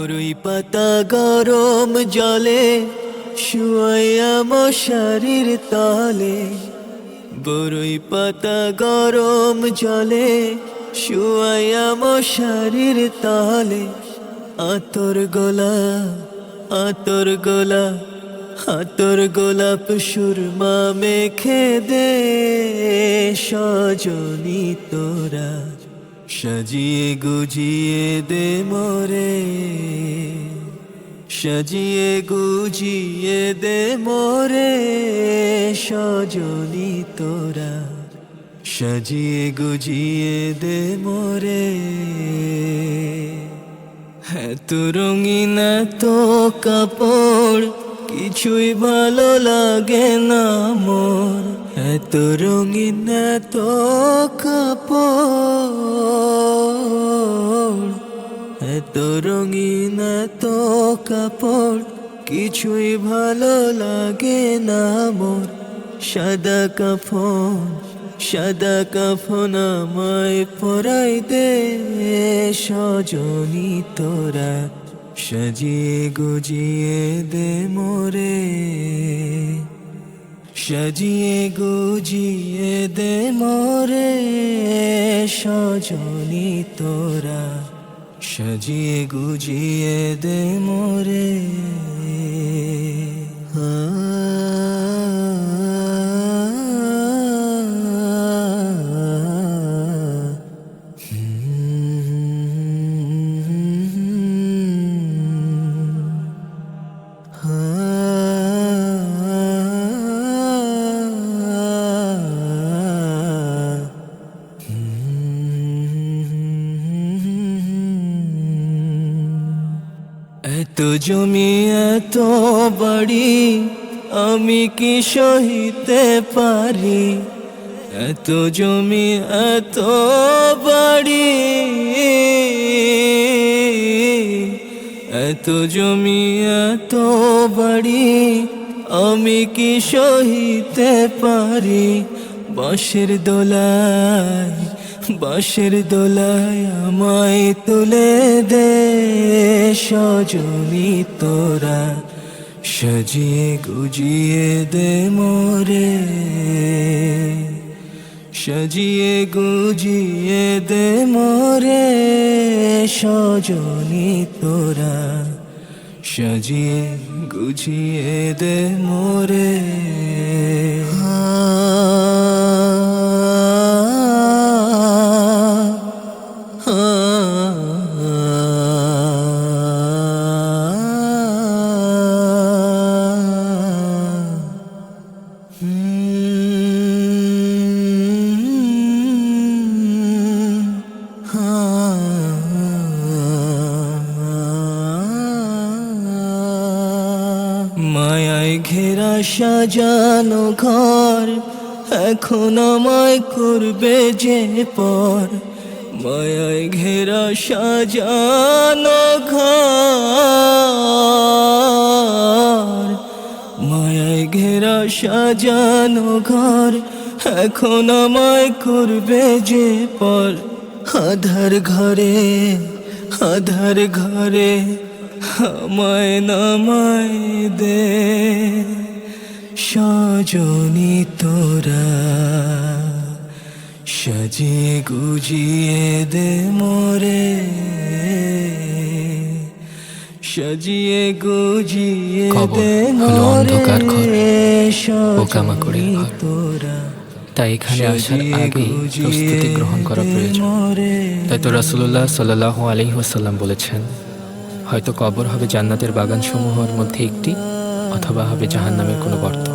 বরই পাতা গরম জলে শুয়াইয়া মশারির তলে, বরই পাতা গরম জলে শুয়াইয়া মশারির তলে, আতর গোলা হাতর গোলাপ সুরমা মেখে দে সজনী তোরা, সাজিয়ে গুজিয়ে দে মোরে, সাজিয়ে গুজিয়ে দে মোরে সজনী তোরা, সাজিয়ে গুজিয়ে দে মোরে। এত রঙিন এত কাপড় কিছুই ভালো লাগে না মোর, এত রঙিন এত কাপড়, এত রঙিন এত কাপড় কিছুই ভালো লাগে না মোর। সাদা কাফন আমায় পরাই দে সজনী তোরা, সাজিয়ে গুজিয়ে দে মোরে, সাজিয়ে গুজিয়ে দে মোরে সজনী তোরা, সাজিয়ে গুজিয়ে দে মোরে। এত জমি এত বাড়ি আমি কি সহিতে পারি, এত জমি এত বাড়ি, এত জমি এত বাড়ি আমি কি সহিতে পারি। বাঁশের দোলায় আমায় তুলে দে সজনী তোরা, সাজিয়ে গুজিয়ে দে মোরে, সাজিয়ে গুজিয়ে দে মোরে সজনী তোরা, সাজিয়ে গুজিয়ে দে মোরে। মায়ায় ঘেরা সাজানো ঘর এখন আমায় করবে যে পর, মায়ায় ঘেরা সাজানো ঘর, মায়ায় ঘেরা সাজানো ঘর এখন আমায় করবে যে পর। আধার ঘরে আমায় নামায় দে সজনী তোরা, সাজিয়ে গুজিয়ে দে মোরে, সাজিয়ে গুজিয়ে দে মোরে সজনী তোরা, তাই এখানে আসার আগে প্রস্তুতি গ্রহণ করা প্রয়োজন। তাই তো রাসূলুল্লাহ সাল্লাল্লাহু আলাইহি ওয়াসাল্লাম বলেছেন, হয়তো কবর হবে জান্নাতের বাগানসমূহের মধ্যে একটি, অথবা হবে জাহান্নামের কোনো গর্ত।